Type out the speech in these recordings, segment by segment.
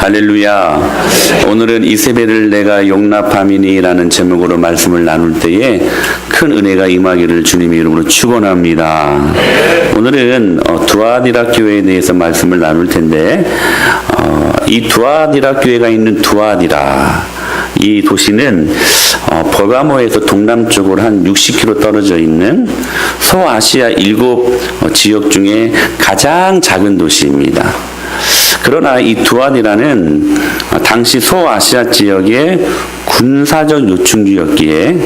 할렐루야. 오늘은 이세벨을 내가 용납함이니라는 제목으로 말씀을 나눌 때에 큰 은혜가 임하기를 주님의 이름으로 축원합니다. 오늘은 두아디라 교회에 대해서 말씀을 나눌 텐데 이 두아디라 교회가 있는 두아디라 이 도시는 버가모에서 동남쪽으로 한 60km 떨어져 있는 소아시아 7지역 중에 가장 작은 도시입니다. 그러나 이 두아디라는 당시 소아시아 지역의 군사적 요충지였기에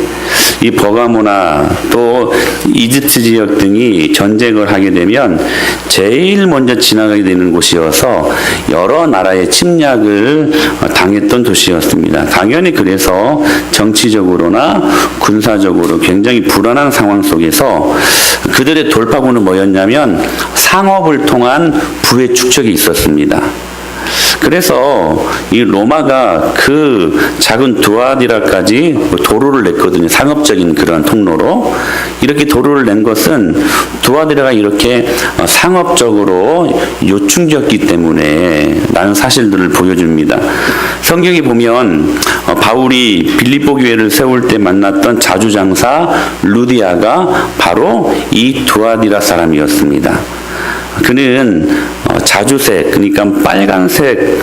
이 버가모나 또 이집트 지역 등이 전쟁을 하게 되면 제일 먼저 지나가게 되는 곳이어서 여러 나라의 침략을 당했던 도시였습니다. 당연히 그래서 정치적으로나 군사적으로 굉장히 불안한 상황 속에서 그들의 돌파구는 뭐였냐면 상업을 통한 부의 축적이 있었습니다. 그래서 이 로마가 그 작은 두아디라까지 도로를 냈거든요. 상업적인 그런 통로로. 이렇게 도로를 낸 것은 두아디라가 이렇게 상업적으로 요충지였기 때문에 라는 사실들을 보여줍니다. 성경에 보면 바울이 빌립보 교회를 세울 때 만났던 자주장사 루디아가 바로 이 두아디라 사람이었습니다. 그는 자주색, 그러니까 빨간색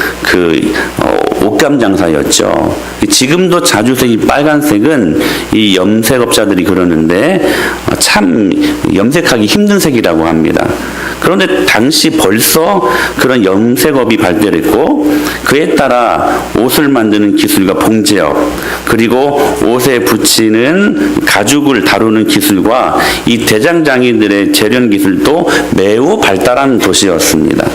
옷감 장사였죠. 지금도 자주색이 빨간색은 이 염색업자들이 그러는데 참 염색하기 힘든 색이라고 합니다. 그런데 당시 벌써 그런 염색업이 발달했고 그에 따라 옷을 만드는 기술과 봉제업 그리고 옷에 붙이는 가죽을 다루는 기술과 이 대장장이들의 재련 기술도 매우 발달한 도시였습니다.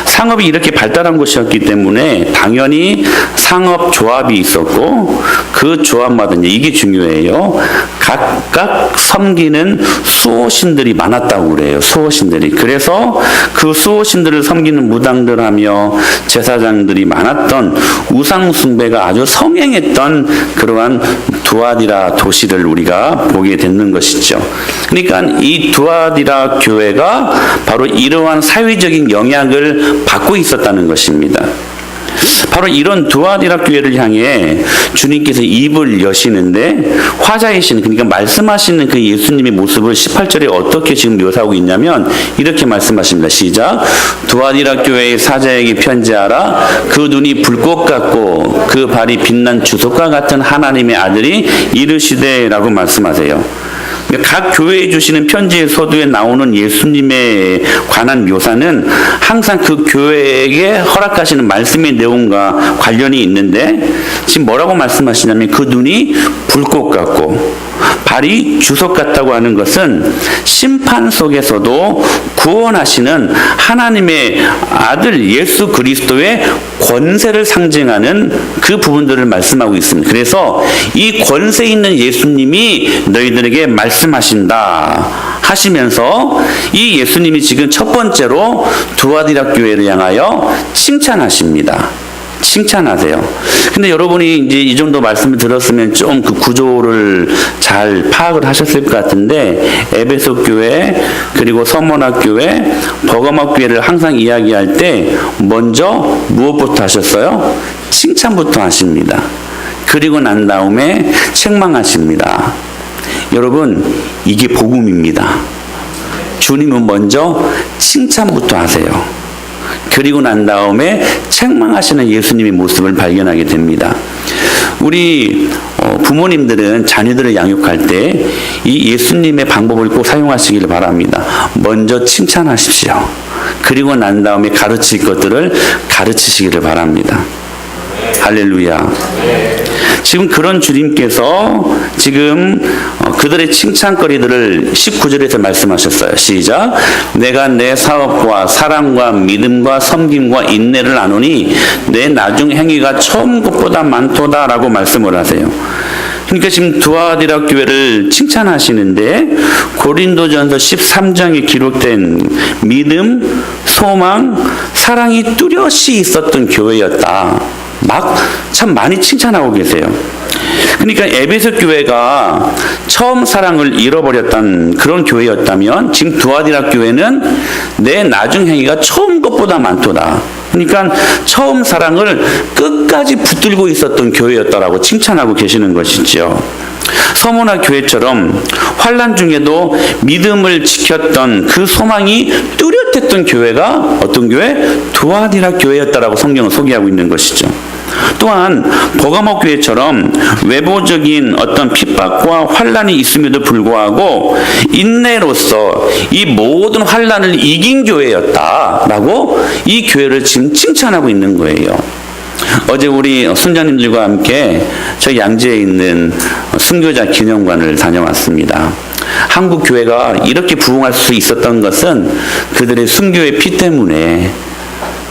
상업이 이렇게 발달한 곳이었기 때문에 당연히 상업조합이 있었고 그 조합마다 이게 중요해요. 각각 섬기는 수호신들이 많았다고 그래요. 수호신들이. 그래서 그 수호신들을 섬기는 무당들하며 제사장들이 많았던 우상숭배가 아주 성행했던 그러한 두아디라 도시를 우리가 보게 되는 것이죠. 그러니까 이 두아디라 교회가 바로 이러한 사회적인 영향을 받고 있었다는 것입니다. 바로 이런 두아디라 교회를 향해 주님께서 입을 여시는데 화자이신 그러니까 말씀하시는 그 예수님의 모습을 18절에 어떻게 지금 묘사하고 있냐면 이렇게 말씀하십니다. 시작. 두아디라 교회의 사자에게 편지하라. 그 눈이 불꽃 같고 그 발이 빛난 주석과 같은 하나님의 아들이 이르시되 라고 말씀하세요. 각 교회에 주시는 편지의 서두에 나오는 예수님에 관한 묘사는 항상 그 교회에게 허락하시는 말씀의 내용과 관련이 있는데 지금 뭐라고 말씀하시냐면 그 눈이 불꽃 같고 발이 주석 같다고 하는 것은 심판 속에서도 구원하시는 하나님의 아들 예수 그리스도의 권세를 상징하는 그 부분들을 말씀하고 있습니다. 그래서 이 권세 있는 예수님이 너희들에게 말씀하신다 하시면서 이 예수님이 지금 첫 번째로 두아디라 교회를 향하여 칭찬하십니다. 칭찬하세요. 근데 여러분이 이제 이 정도 말씀을 들었으면 좀 그 구조를 잘 파악을 하셨을 것 같은데 에베소 교회 그리고 서머나 교회, 버가모 교회를 항상 이야기할 때 먼저 무엇부터 하셨어요? 칭찬부터 하십니다. 그리고 난 다음에 책망하십니다. 여러분 이게 복음입니다. 주님은 먼저 칭찬부터 하세요. 그리고 난 다음에 책망하시는 예수님의 모습을 발견하게 됩니다. 우리 부모님들은 자녀들을 양육할 때 이 예수님의 방법을 꼭 사용하시기를 바랍니다. 먼저 칭찬하십시오. 그리고 난 다음에 가르칠 것들을 가르치시기를 바랍니다. 할렐루야. 지금 그런 주님께서 지금 그들의 칭찬거리들을 19절에서 말씀하셨어요. 시작. 내가 내 사업과 사랑과 믿음과 섬김과 인내를 아노니 내 나중 행위가 처음 것보다 많도다라고 말씀을 하세요. 그러니까 지금 두아디라 교회를 칭찬하시는데 고린도전서 13장에 기록된 믿음, 소망, 사랑이 뚜렷이 있었던 교회였다. 막 참 많이 칭찬하고 계세요. 그러니까 에베소 교회가 처음 사랑을 잃어버렸던 그런 교회였다면 지금 두아디라 교회는 내 나중 행위가 처음 것보다 많도다. 그러니까 처음 사랑을 끝까지 붙들고 있었던 교회였다라고 칭찬하고 계시는 것이죠. 서문화 교회처럼 환난 중에도 믿음을 지켰던 그 소망이 뚜렷했던 교회가 어떤 교회? 두아디라 교회였다라고 성경은 소개하고 있는 것이죠. 또한 버가모 교회처럼 외부적인 어떤 핍박과 환난이 있음에도 불구하고 인내로서 이 모든 환난을 이긴 교회였다라고 이 교회를 지금 칭찬하고 있는 거예요. 어제 우리 순자님들과 함께 저 양재에 있는 순교자 기념관을 다녀왔습니다. 한국 교회가 이렇게 부흥할 수 있었던 것은 그들의 순교의 피 때문에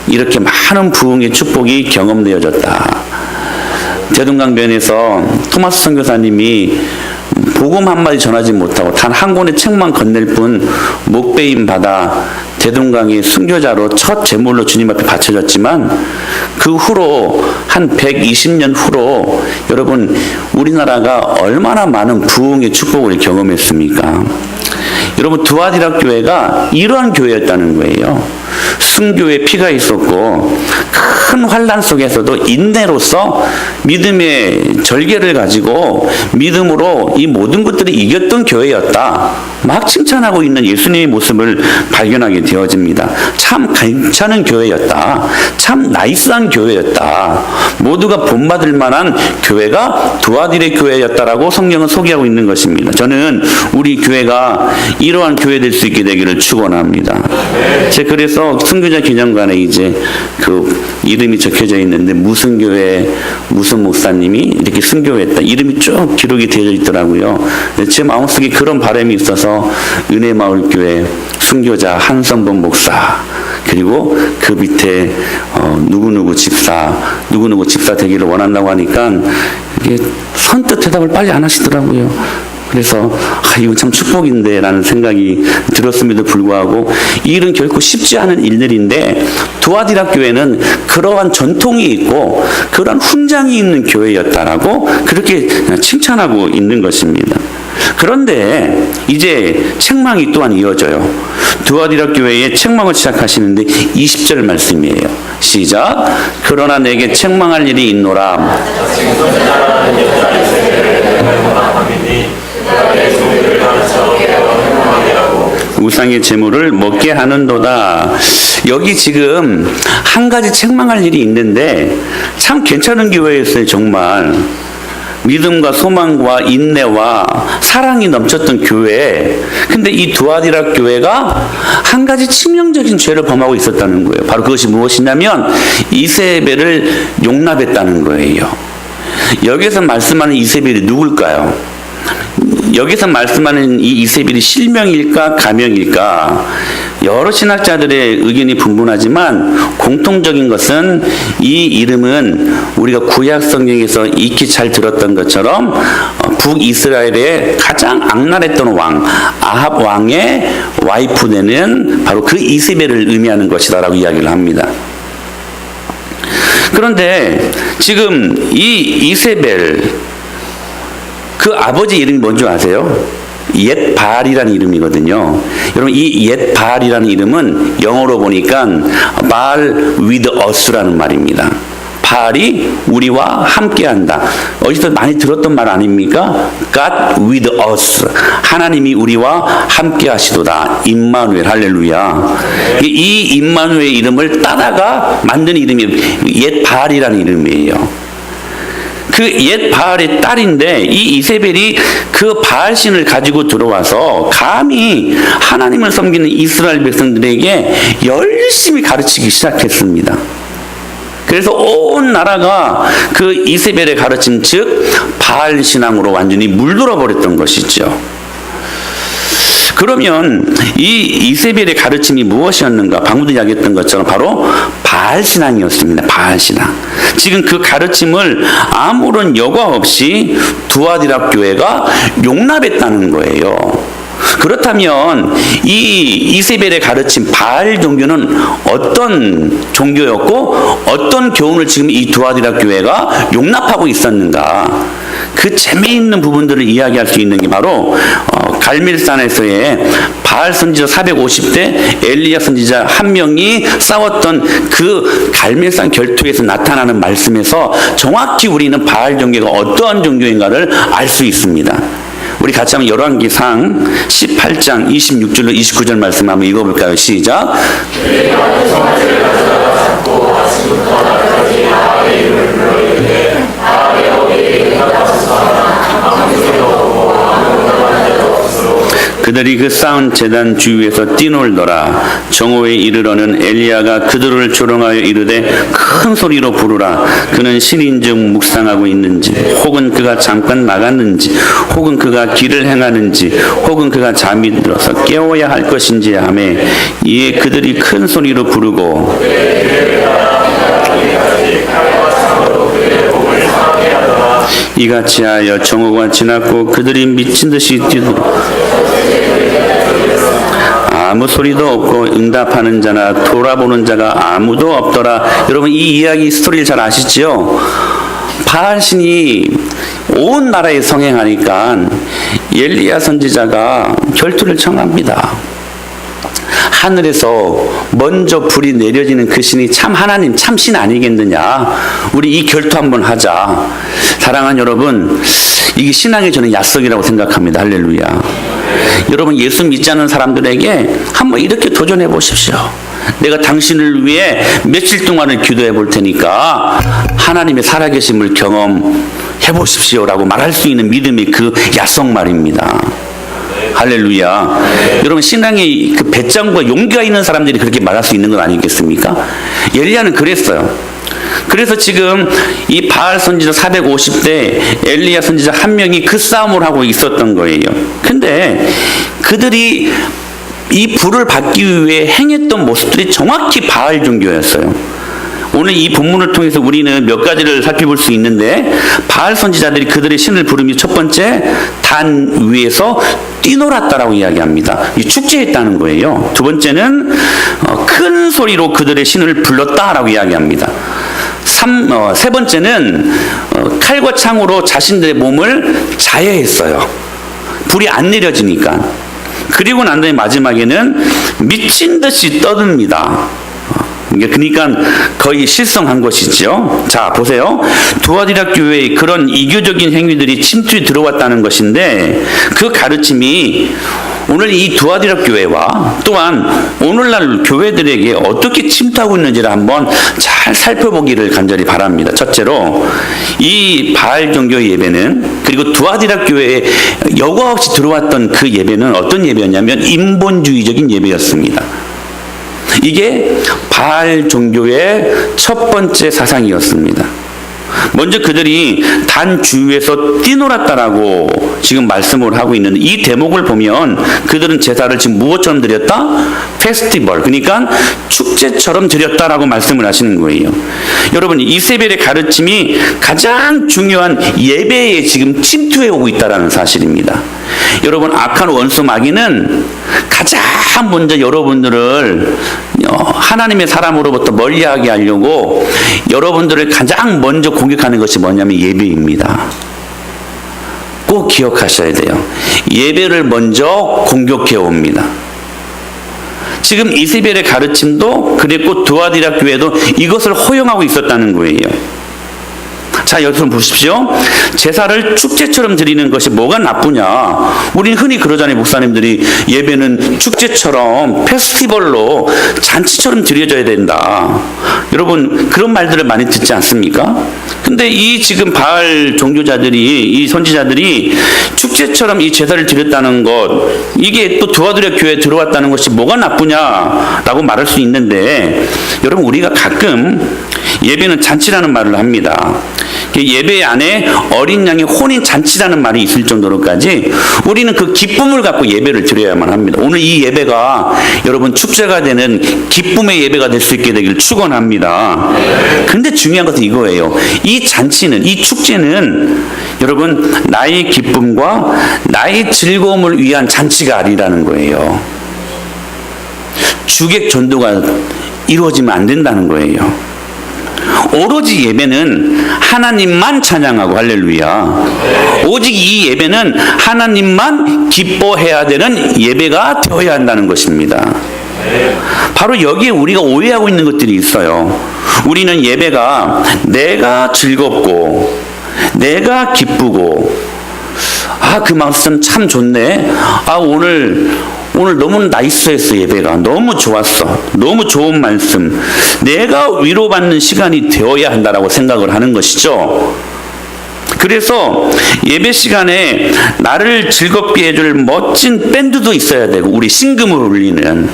이렇게 많은 부흥의 축복이 경험되어졌다. 대동강변에서 토마스 선교사님이 복음 한마디 전하지 못하고 단 한 권의 책만 건넬 뿐 목배임 받아 대동강의 순교자로 첫 제물로 주님 앞에 바쳐졌지만 그 후로 한 120년 후로 여러분 우리나라가 얼마나 많은 부흥의 축복을 경험했습니까? 여러분 두아디라 교회가 이러한 교회였다는 거예요. 순교의 피가 있었고 큰 환난 속에서도 인내로서 믿음의 절개를 가지고 믿음으로 이 모든 것들을 이겼던 교회였다. 막 칭찬하고 있는 예수님의 모습을 발견하게 되어집니다. 참 괜찮은 교회였다. 참 나이스한 교회였다. 모두가 본받을 만한 교회가 두아디라 교회였다라고 성경은 소개하고 있는 것입니다. 저는 우리 교회가 이러한 교회 될 수 있게 되기를 축원합니다. 제가 그래서 순교자 기념관에 이제 그 이름이 적혀져 있는데 무슨 교회 무슨 목사님이 이렇게 순교했다 이름이 쭉 기록이 되어 있더라고요. 제 마음속에 그런 바람이 있어서 은혜마을교회 순교자 한성범 목사 그리고 그 밑에 누구누구 집사 되기를 원한다고 하니까 이게 선뜻 대답을 빨리 안 하시더라고요. 그래서 이건 참 축복인데 라는 생각이 들었음에도 불구하고 이 일은 결코 쉽지 않은 일들인데 두아디라 교회는 그러한 전통이 있고 그러한 훈장이 있는 교회였다라고 그렇게 칭찬하고 있는 것입니다. 그런데 이제 책망이 또한 이어져요. 두아디라 교회의 책망을 시작하시는데 20절 말씀이에요. 시작. 그러나 내게 책망할 일이 있노라. 우상의 제물을 먹게 하는도다. 여기 지금 한 가지 책망할 일이 있는데 참 괜찮은 교회였어요. 정말 믿음과 소망과 인내와 사랑이 넘쳤던 교회. 근데 이 두아디라 교회가 한 가지 치명적인 죄를 범하고 있었다는 거예요. 바로 그것이 무엇이냐면 이세벨을 용납했다는 거예요. 여기서 말씀하는 이세벨이 누굴까요? 여기서 말씀하는 이 이세벨이 실명일까 가명일까 여러 신학자들의 의견이 분분하지만 공통적인 것은 이 이름은 우리가 구약 성경에서 익히 잘 들었던 것처럼 북이스라엘의 가장 악랄했던 왕 아합 왕의 와이프 되는 바로 그 이세벨을 의미하는 것이다라고 이야기를 합니다. 그런데 지금 이 이세벨 그 아버지 이름이 뭔지 아세요? 옛 바알이라는 이름이거든요. 여러분 이 옛 바알이라는 이름은 영어로 보니까 바알 with us라는 말입니다. 바알이 우리와 함께한다. 어디서 많이 들었던 말 아닙니까? God with us. 하나님이 우리와 함께하시도다. 임마누엘 할렐루야. 이 임마누엘 이름을 따다가 만든 이름이 옛 바알이라는 이름이에요. 그 옛 바알의 딸인데 이 이세벨이 그 바알 신을 가지고 들어와서 감히 하나님을 섬기는 이스라엘 백성들에게 열심히 가르치기 시작했습니다. 그래서 온 나라가 그 이세벨의 가르침 즉 바알 신앙으로 완전히 물들어 버렸던 것이죠. 그러면 이 이세벨의 가르침이 무엇이었는가? 방금도 이야기했던 것처럼 바로 바알 신앙이었습니다. 바알 신앙. 지금 그 가르침을 아무런 여과 없이 두아디라 교회가 용납했다는 거예요. 그렇다면 이 이세벨의 가르친 바알 종교는 어떤 종교였고 어떤 교훈을 지금 이 두아디라 교회가 용납하고 있었는가? 그 재미있는 부분들을 이야기할 수 있는 게 바로 갈멜산에서의 바알 선지자 450대 엘리야 선지자 한 명이 싸웠던 그 갈멜산 결투에서 나타나는 말씀에서 정확히 우리는 바알 종교가 어떠한 종교인가를 알 수 있습니다. 우리 같이 한번 열왕기상 18장 26절로 29절 말씀 한번 읽어볼까요? 시작. 그들이 그 쌓은 제단 주위에서 뛰놀더라. 정오에 이르러는 엘리야가 그들을 조롱하여 이르되 큰 소리로 부르라. 그는 신인즉 묵상하고 있는지, 혹은 그가 잠깐 나갔는지, 혹은 그가 길을 행하는지, 혹은 그가 잠이 들어서 깨워야 할 것인지 하며, 이에 그들이 큰 소리로 부르고 이같이 하여 정오가 지났고 그들이 미친 듯이 뛰도록 아무 소리도 없고 응답하는 자나 돌아보는 자가 아무도 없더라. 여러분 이 이야기 스토리를 잘 아시죠? 바알신이 온 나라에 성행하니까 엘리야 선지자가 결투를 청합니다. 하늘에서 먼저 불이 내려지는 그 신이 참 하나님, 참 신 아니겠느냐. 우리 이 결투 한번 하자. 사랑하는 여러분, 이게 신앙의 저는 약속이라고 생각합니다. 할렐루야. 여러분 예수 믿지 않는 사람들에게 한번 이렇게 도전해 보십시오. 내가 당신을 위해 며칠 동안을 기도해 볼 테니까 하나님의 살아계심을 경험해 보십시오라고 말할 수 있는 믿음이 그 약속 말입니다. 할렐루야. 여러분 신앙의 그 배짱과 용기가 있는 사람들이 그렇게 말할 수 있는 건 아니겠습니까? 엘리야는 그랬어요. 그래서 지금 이 바알 선지자 450대 엘리야 선지자 한 명이 그 싸움을 하고 있었던 거예요. 근데 그들이 이 불을 받기 위해 행했던 모습들이 정확히 바알 종교였어요. 오늘 이 본문을 통해서 우리는 몇 가지를 살펴볼 수 있는데, 바알 선지자들이 그들의 신을 부르며 첫 번째, 단 위에서 뛰놀았다라고 이야기합니다. 이 축제했다는 거예요. 두 번째는 큰 소리로 그들의 신을 불렀다라고 이야기합니다. 세 번째는 칼과 창으로 자신들의 몸을 자해했어요. 불이 안 내려지니까. 그리고 난 다음에 마지막에는 미친 듯이 떠듭니다. 그러니까 거의 실성한 것이죠. 자, 보세요. 두아디라 교회의 그런 이교적인 행위들이 침투에 들어왔다는 것인데, 그 가르침이 오늘 이 두아디라 교회와 또한 오늘날 교회들에게 어떻게 침투하고 있는지를 한번 잘 살펴보기를 간절히 바랍니다. 첫째로 이 바알 종교 예배는, 그리고 두아디라 교회에 여과 없이 들어왔던 그 예배는 어떤 예배였냐면 인본주의적인 예배였습니다. 이게 바알 종교의 첫 번째 사상이었습니다. 먼저 그들이 단 주위에서 뛰놀았다라고 지금 말씀을 하고 있는데, 이 대목을 보면 그들은 제사를 지금 무엇처럼 드렸다? 페스티벌, 그러니까 축제처럼 드렸다라고 말씀을 하시는 거예요. 여러분 이세벨의 가르침이 가장 중요한 예배에 지금 침투해 오고 있다는 사실입니다. 여러분 악한 원수 마귀는 가장 먼저 여러분들을 하나님의 사람으로부터 멀리하게 하려고 여러분들을 가장 먼저 공격하는 것이 뭐냐면 예배입니다. 꼭 기억하셔야 돼요. 예배를 먼저 공격해 옵니다. 지금 이세벨의 가르침도 그랬고 두아디라 교회도 이것을 허용하고 있었다는 거예요. 자, 여기서 보십시오. 제사를 축제처럼 드리는 것이 뭐가 나쁘냐? 우리는 흔히 그러잖아요. 목사님들이 예배는 축제처럼 페스티벌로 잔치처럼 드려져야 된다. 여러분 그런 말들을 많이 듣지 않습니까? 근데 이 지금 바알 종교자들이, 이 선지자들이 축제처럼 이 제사를 드렸다는 것, 이게 또 두아디라 교회에 들어왔다는 것이 뭐가 나쁘냐라고 말할 수 있는데, 여러분 우리가 가끔 예배는 잔치라는 말을 합니다. 예배 안에 어린 양의 혼인 잔치라는 말이 있을 정도로까지 우리는 그 기쁨을 갖고 예배를 드려야만 합니다. 오늘 이 예배가 여러분 축제가 되는 기쁨의 예배가 될 수 있게 되길 축원합니다. 그런데 중요한 것은 이거예요. 이 잔치는, 이 축제는 여러분 나의 기쁨과 나의 즐거움을 위한 잔치가 아니라는 거예요. 주객 전도가 이루어지면 안 된다는 거예요. 오로지 예배는 하나님만 찬양하고 할렐루야. 오직 이 예배는 하나님만 기뻐해야 되는 예배가 되어야 한다는 것입니다. 바로 여기에 우리가 오해하고 있는 것들이 있어요. 우리는 예배가 내가 즐겁고 내가 기쁘고 그 말씀 참 좋네. 오늘 너무 나이스했어. 예배가 너무 좋았어. 너무 좋은 말씀. 내가 위로받는 시간이 되어야 한다라고 생각을 하는 것이죠. 그래서 예배 시간에 나를 즐겁게 해줄 멋진 밴드도 있어야 되고, 우리 신금을 울리는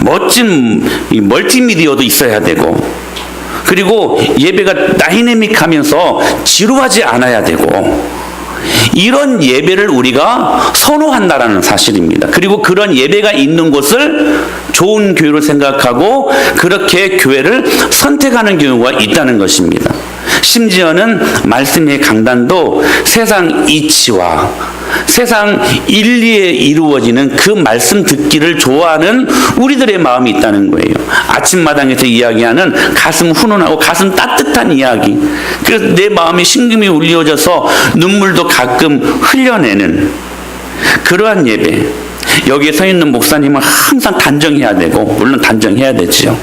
멋진 멀티미디어도 있어야 되고, 그리고 예배가 다이내믹하면서 지루하지 않아야 되고, 이런 예배를 우리가 선호한다라는 사실입니다. 그리고 그런 예배가 있는 곳을 좋은 교회로 생각하고 그렇게 교회를 선택하는 경우가 있다는 것입니다. 심지어는 말씀의 강단도 세상 이치와 세상 인리에 이루어지는 그 말씀 듣기를 좋아하는 우리들의 마음이 있다는 거예요. 아침마당에서 이야기하는 가슴 훈훈하고 가슴 따뜻한 이야기. 그래서 내 마음이 심금이 울려져서 눈물도 가끔 흘려내는 그러한 예배. 여기에 서 있는 목사님은 항상 단정해야 되고, 물론 단정해야 되지요.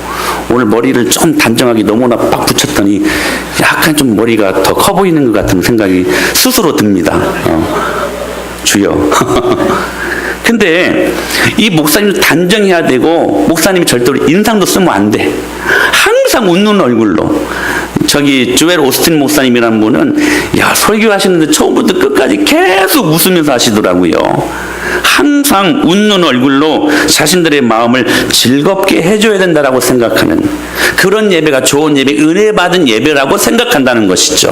오늘 머리를 좀 단정하게 너무나 빡 붙였더니 약간 좀 머리가 더 커 보이는 것 같은 생각이 스스로 듭니다. 주여. 근데 이 목사님도 단정해야 되고, 목사님이 절대로 인상도 쓰면 안 돼. 항상 웃는 얼굴로. 저기 조엘 오스틴 목사님이라는 분은 설교하시는데 처음부터 끝까지 계속 웃으면서 하시더라고요. 항상 웃는 얼굴로 자신들의 마음을 즐겁게 해줘야 된다라고 생각하는 그런 예배가 좋은 예배, 은혜 받은 예배라고 생각한다는 것이죠.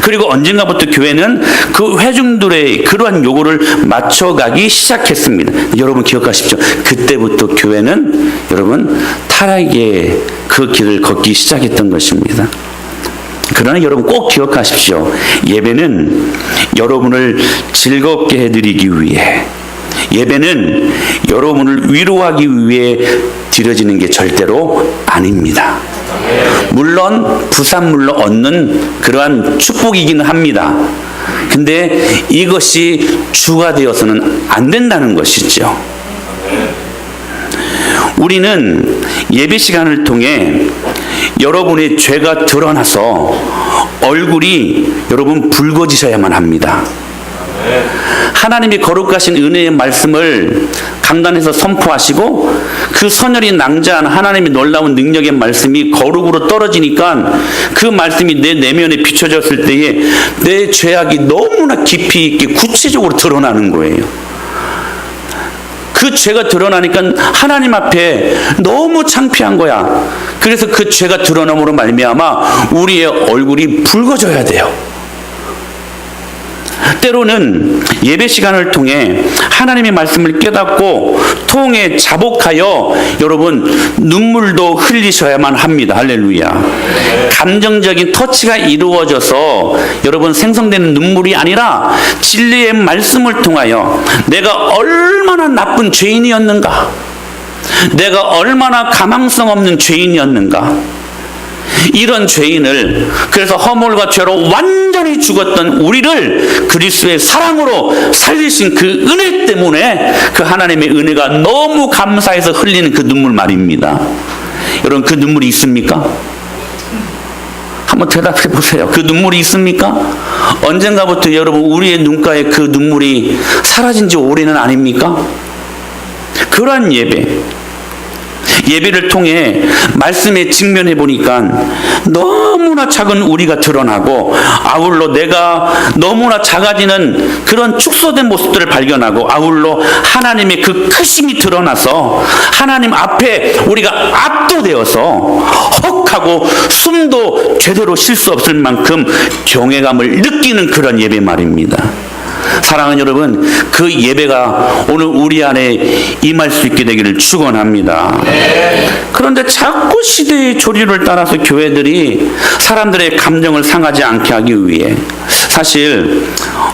그리고 언젠가부터 교회는 그 회중들의 그러한 요구를 맞춰가기 시작했습니다. 여러분 기억하십시오. 그때부터 교회는 여러분 타락의 그 길을 걷기 시작했던 것입니다. 그러나 여러분 꼭 기억하십시오. 예배는 여러분을 즐겁게 해드리기 위해, 예배는 여러분을 위로하기 위해 드려지는 게 절대로 아닙니다. 물론 부산물로 얻는 그러한 축복이기는 합니다. 근데 이것이 주가 되어서는 안 된다는 것이죠. 우리는 예배 시간을 통해 여러분의 죄가 드러나서 얼굴이 여러분 붉어지셔야만 합니다. 하나님의 거룩하신 은혜의 말씀을 강단에서 선포하시고 그 선열이 낭자한 하나님의 놀라운 능력의 말씀이 거룩으로 떨어지니까 그 말씀이 내 내면에 비춰졌을 때에 내 죄악이 너무나 깊이 있게 구체적으로 드러나는 거예요. 그 죄가 드러나니까 하나님 앞에 너무 창피한 거야. 그래서 그 죄가 드러남으로 말미암아 우리의 얼굴이 붉어져야 돼요. 때로는 예배 시간을 통해 하나님의 말씀을 깨닫고 통해 자복하여 여러분 눈물도 흘리셔야만 합니다. 할렐루야. 감정적인 터치가 이루어져서 여러분 생성되는 눈물이 아니라 진리의 말씀을 통하여 내가 얼마나 나쁜 죄인이었는가, 내가 얼마나 가망성 없는 죄인이었는가, 이런 죄인을, 그래서 허물과 죄로 완전히 죽었던 우리를 그리스도의 사랑으로 살리신 그 은혜 때문에 그 하나님의 은혜가 너무 감사해서 흘리는 그 눈물 말입니다. 여러분 그 눈물이 있습니까? 한번 대답해 보세요. 그 눈물이 있습니까? 언젠가부터 여러분 우리의 눈가에 그 눈물이 사라진 지 오래는 아닙니까? 그러한 예배, 예배를 통해 말씀에 직면해 보니까 너무나 작은 우리가 드러나고, 아울러 내가 너무나 작아지는 그런 축소된 모습들을 발견하고, 아울러 하나님의 그 크심이 드러나서 하나님 앞에 우리가 압도되어서 헉하고 숨도 제대로 쉴 수 없을 만큼 경외감을 느끼는 그런 예배 말입니다. 사랑하는 여러분, 그 예배가 오늘 우리 안에 임할 수 있게 되기를 축원합니다. 그런데 자꾸 시대의 조류를 따라서 교회들이 사람들의 감정을 상하지 않게 하기 위해, 사실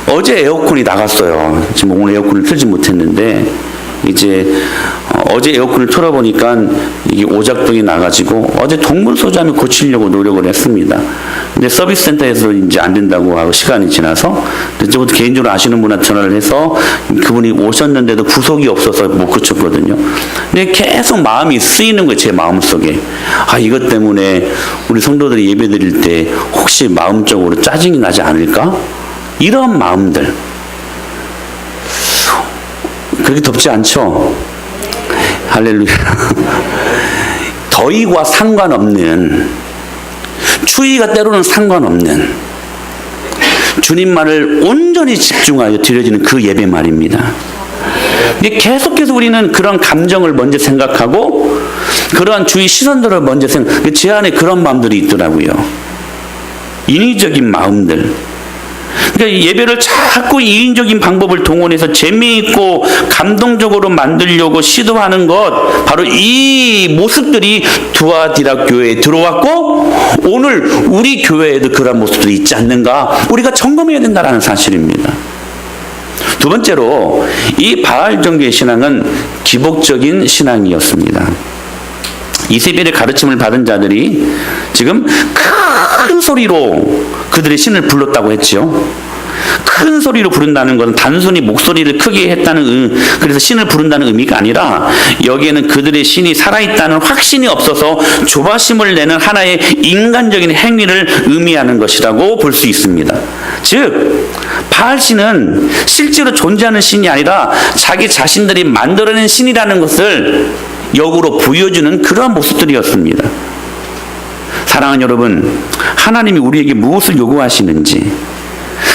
어제 에어컨이 나갔어요. 지금 오늘 에어컨을 틀지 못했는데, 이제 어제 에어컨을 틀어보니까 이게 오작동이 나가지고 어제 동물소장을 고치려고 노력을 했습니다. 근데 서비스 센터에서 이제 안 된다고 하고 시간이 지나서, 저부터 개인적으로 아시는 분한테 전화를 해서 그분이 오셨는데도 부속이 없어서 못 고쳤거든요. 근데 계속 마음이 쓰이는 거예요, 제 마음속에. 아, 이것 때문에 우리 성도들이 예배 드릴 때 혹시 마음적으로 짜증이 나지 않을까? 이런 마음들. 그렇게 덥지 않죠? 할렐루야. 더위와 상관없는, 추위가 때로는 상관없는 주님만을 온전히 집중하여 드려지는 그 예배 말입니다. 계속해서 우리는 그런 감정을 먼저 생각하고 그러한 주위 시선들을 먼저 제 안에 그런 마음들이 있더라고요. 인위적인 마음들. 그러니까 예배를 자꾸 이인적인 방법을 동원해서 재미있고 감동적으로 만들려고 시도하는 것, 바로 이 모습들이 두아디라 교회에 들어왔고, 오늘 우리 교회에도 그런 모습들이 있지 않는가, 우리가 점검해야 된다는 사실입니다. 두 번째로, 이 바알 종교의 신앙은 기복적인 신앙이었습니다. 이세벨의 가르침을 받은 자들이 지금 큰 소리로 그들의 신을 불렀다고 했지요. 큰 소리로 부른다는 것은 단순히 목소리를 크게 했다는 그래서 신을 부른다는 의미가 아니라, 여기에는 그들의 신이 살아있다는 확신이 없어서 조바심을 내는 하나의 인간적인 행위를 의미하는 것이라고 볼 수 있습니다. 즉, 바알 신은 실제로 존재하는 신이 아니라 자기 자신들이 만들어낸 신이라는 것을 역으로 보여주는 그러한 모습들이었습니다. 사랑하는 여러분, 하나님이 우리에게 무엇을 요구하시는지,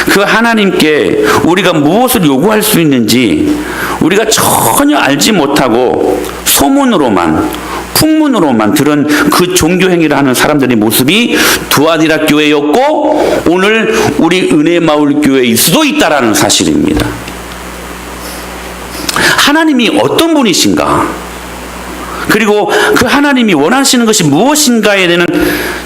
그 하나님께 우리가 무엇을 요구할 수 있는지 우리가 전혀 알지 못하고 소문으로만, 풍문으로만 들은 그 종교 행위를 하는 사람들의 모습이 두아디라 교회였고, 오늘 우리 은혜마을 교회일 수도 있다라는 사실입니다. 하나님이 어떤 분이신가, 그리고 그 하나님이 원하시는 것이 무엇인가에 대한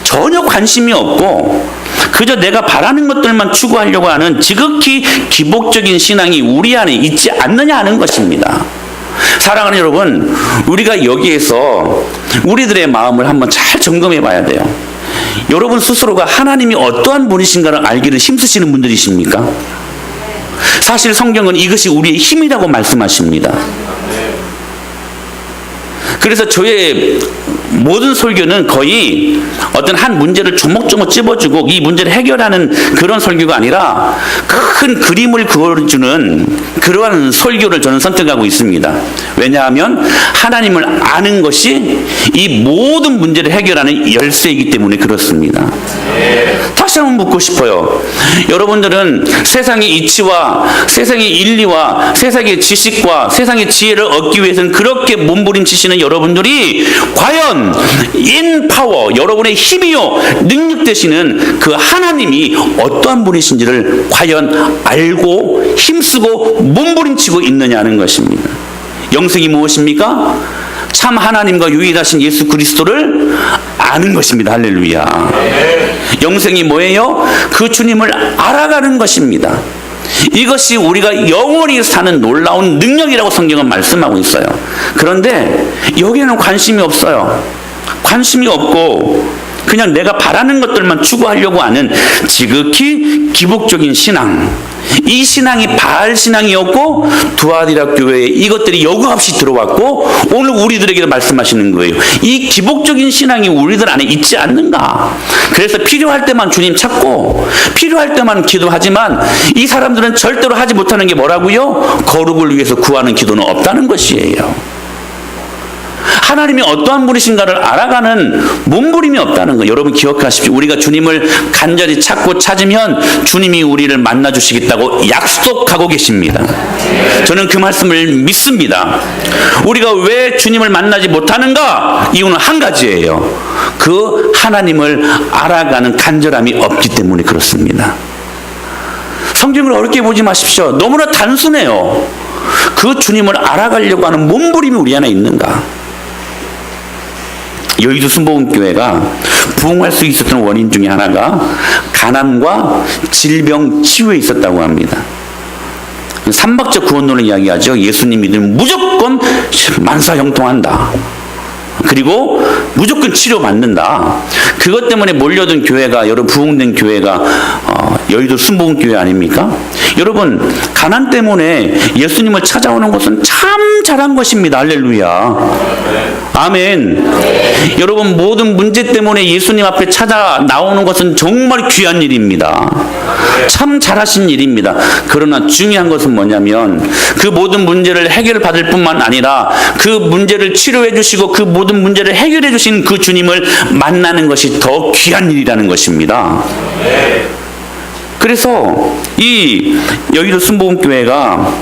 전혀 관심이 없고, 그저 내가 바라는 것들만 추구하려고 하는 지극히 기복적인 신앙이 우리 안에 있지 않느냐 하는 것입니다. 사랑하는 여러분, 우리가 여기에서 우리들의 마음을 한번 잘 점검해 봐야 돼요. 여러분 스스로가 하나님이 어떠한 분이신가를 알기를 힘쓰시는 분들이십니까? 사실 성경은 이것이 우리의 힘이라고 말씀하십니다. 그래서 저의 모든 설교는 거의 어떤 한 문제를 조목조목 찝어주고 이 문제를 해결하는 그런 설교가 아니라 큰 그림을 그려주는 그러한 설교를 저는 선택하고 있습니다. 왜냐하면 하나님을 아는 것이 이 모든 문제를 해결하는 열쇠이기 때문에 그렇습니다. 다시 한번 묻고 싶어요. 여러분들은 세상의 이치와 세상의 인리와 세상의 지식과 세상의 지혜를 얻기 위해서는 그렇게 몸부림치시는 여러분들이 과연 인 파워, 여러분의 힘이요 능력 되시는 그 하나님이 어떠한 분이신지를 과연 알고 힘쓰고 몸부림치고 있느냐는 것입니다. 영생이 무엇입니까? 참 하나님과 유일하신 예수 그리스도를 아는 것입니다. 할렐루야. 영생이 뭐예요? 그 주님을 알아가는 것입니다. 이것이 우리가 영원히 사는 놀라운 능력이라고 성경은 말씀하고 있어요. 그런데 여기에는 관심이 없어요. 관심이 없고 그냥 내가 바라는 것들만 추구하려고 하는 지극히 기복적인 신앙, 이 신앙이 바알 신앙이었고 두아디라 교회에 이것들이 여과 없이 들어왔고 오늘 우리들에게 말씀하시는 거예요. 이 기복적인 신앙이 우리들 안에 있지 않는가. 그래서 필요할 때만 주님 찾고 필요할 때만 기도하지만 이 사람들은 절대로 하지 못하는 게 뭐라고요? 거룩을 위해서 구하는 기도는 없다는 것이에요. 하나님이 어떠한 분이신가를 알아가는 몸부림이 없다는 거 여러분 기억하십시오. 우리가 주님을 간절히 찾고 찾으면 주님이 우리를 만나 주시겠다고 약속하고 계십니다. 저는 그 말씀을 믿습니다. 우리가 왜 주님을 만나지 못하는가? 이유는 한 가지예요. 그 하나님을 알아가는 간절함이 없기 때문에 그렇습니다. 성경을 어렵게 보지 마십시오. 너무나 단순해요. 그 주님을 알아가려고 하는 몸부림이 우리 안에 있는가? 여의도 순복음교회가 부흥할 수 있었던 원인 중에 하나가 가난과 질병 치유에 있었다고 합니다. 삼박적 구원론을 이야기하죠. 예수님 믿으면 무조건 만사형통한다. 그리고 무조건 치료받는다. 그것 때문에 몰려든 교회가 여러분 부흥된 교회가 여의도 순복음교회 아닙니까? 여러분 가난 때문에 예수님을 찾아오는 것은 참 잘한 것입니다. 할렐루야. 아멘. 여러분 모든 문제 때문에 예수님 앞에 찾아 나오는 것은 정말 귀한 일입니다. 참 잘하신 일입니다. 그러나 중요한 것은 뭐냐면 그 모든 문제를 해결받을 뿐만 아니라 그 문제를 치료해 주시고 그 모든 문제를 해결해 주신 그 주님을 만나는 것이 더 귀한 일이라는 것입니다. 그래서 이 여의도 순복음교회가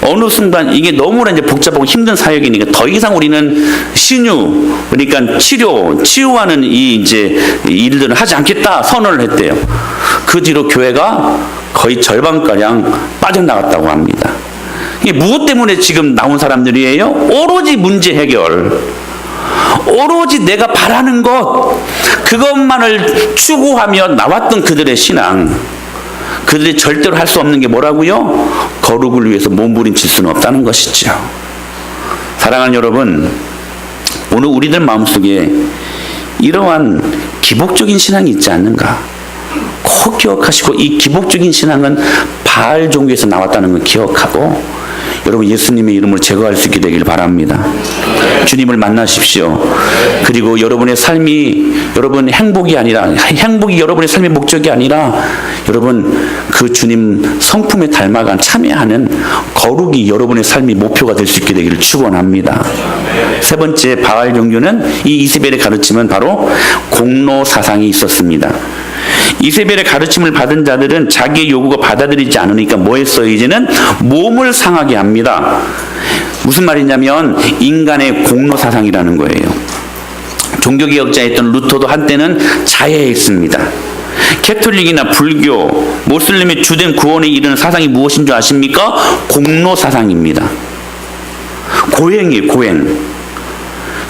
어느 순간 이게 너무나 이제 복잡하고 힘든 사역이니까 더 이상 우리는 신유 그러니까 치유하는 이 이제 일들을 하지 않겠다 선언을 했대요. 그 뒤로 교회가 거의 절반가량 빠져나갔다고 합니다. 이게 무엇 때문에 지금 나온 사람들이에요? 오로지 문제 해결. 오로지 내가 바라는 것 그것만을 추구하며 나왔던 그들의 신앙. 그들이 절대로 할 수 없는 게 뭐라고요? 거룩을 위해서 몸부림칠 수는 없다는 것이죠. 사랑하는 여러분, 오늘 우리들 마음속에 이러한 기복적인 신앙이 있지 않는가? 꼭 기억하시고 이 기복적인 신앙은 바알 종교에서 나왔다는 걸 기억하고 여러분 예수님의 이름을 제거할 수 있게 되길 바랍니다. 주님을 만나십시오. 그리고 여러분의 삶이 여러분의 행복이 아니라 행복이 여러분의 삶의 목적이 아니라 여러분 그 주님 성품에 닮아간 참여하는 거룩이 여러분의 삶의 목표가 될 수 있게 되기를 축원합니다. 세 번째 바알 종교는 이 이세벨의 가르침은 바로 공로 사상이 있었습니다. 이세벨의 가르침을 받은 자들은 자기의 요구가 받아들이지 않으니까 뭐 했어요? 이제는 몸을 상하게 합니다. 무슨 말이냐면 인간의 공로 사상이라는 거예요. 종교개혁자였던 루터도 한때는 자해했습니다. 캐톨릭이나 불교, 모슬림의 주된 구원에 이르는 사상이 무엇인 줄 아십니까? 공로 사상입니다. 고행이에요, 고행.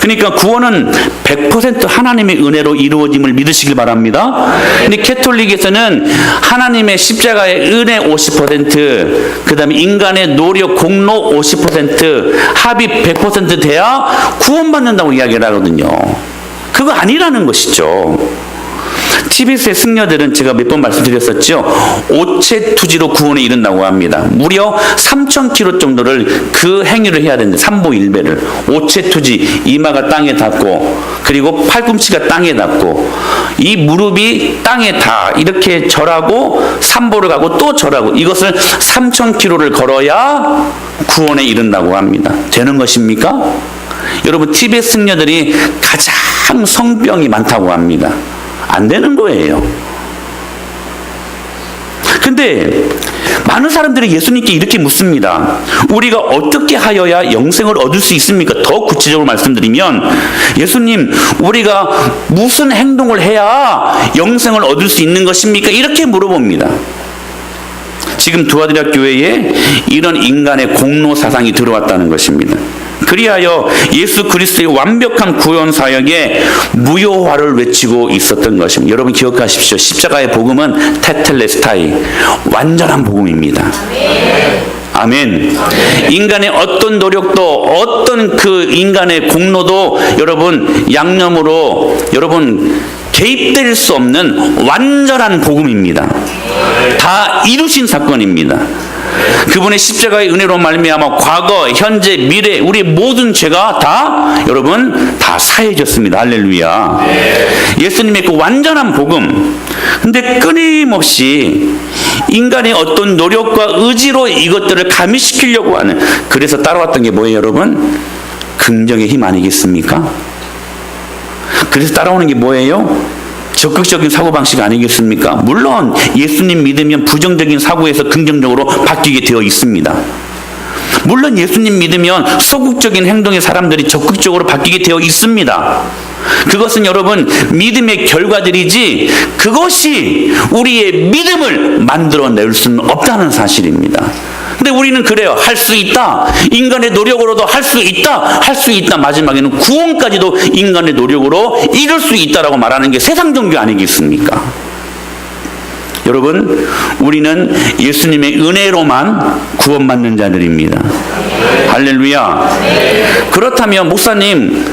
그러니까 구원은 100% 하나님의 은혜로 이루어짐을 믿으시길 바랍니다. 근데 캐톨릭에서는 하나님의 십자가의 은혜 50%, 그 다음에 인간의 노력, 공로 50%, 합이 100% 돼야 구원받는다고 이야기를 하거든요. 그거 아니라는 것이죠. 티베트의 승려들은 제가 몇 번 말씀드렸었죠. 오체 투지로 구원에 이른다고 합니다. 무려 3,000km 정도를 그 행위를 해야 되는데 삼보일배를 오체 투지 이마가 땅에 닿고 그리고 팔꿈치가 땅에 닿고 이 무릎이 땅에 닿아 이렇게 절하고 삼보를 가고 또 절하고 이것을 3,000km를 걸어야 구원에 이른다고 합니다. 되는 것입니까? 여러분 티베트 승려들이 가장 성병이 많다고 합니다. 안 되는 거예요. 근데 많은 사람들이 예수님께 이렇게 묻습니다. 우리가 어떻게 하여야 영생을 얻을 수 있습니까? 더 구체적으로 말씀드리면 예수님 우리가 무슨 행동을 해야 영생을 얻을 수 있는 것입니까? 이렇게 물어봅니다. 지금 두아디라 교회에 이런 인간의 공로 사상이 들어왔다는 것입니다. 그리하여 예수 그리스도의 완벽한 구원 사역에 무효화를 외치고 있었던 것입니다. 여러분 기억하십시오. 십자가의 복음은 테텔레스타이, 완전한 복음입니다. 아멘. 인간의 어떤 노력도 어떤 그 인간의 공로도 여러분 양념으로 여러분 개입될 수 없는 완전한 복음입니다. 다 이루신 사건입니다. 그분의 십자가의 은혜로 말미암아 과거, 현재, 미래 우리 모든 죄가 다 여러분 다 사해졌습니다. 할렐루야. 예수님의 그 완전한 복음. 근데 끊임없이 인간의 어떤 노력과 의지로 이것들을 가미시키려고 하는 그래서 따라왔던 게 뭐예요, 여러분? 긍정의 힘 아니겠습니까? 그래서 따라오는 게 뭐예요? 적극적인 사고방식 아니겠습니까? 물론 예수님 믿으면 부정적인 사고에서 긍정적으로 바뀌게 되어 있습니다. 물론 예수님 믿으면 소극적인 행동의 사람들이 적극적으로 바뀌게 되어 있습니다. 그것은 여러분 믿음의 결과들이지 그것이 우리의 믿음을 만들어낼 수는 없다는 사실입니다. 근데 우리는 그래요. 할 수 있다. 인간의 노력으로도 할 수 있다. 할 수 있다. 마지막에는 구원까지도 인간의 노력으로 이룰 수 있다라고 말하는 게 세상 종교 아니겠습니까? 여러분, 우리는 예수님의 은혜로만 구원받는 자들입니다. 할렐루야. 그렇다면 목사님,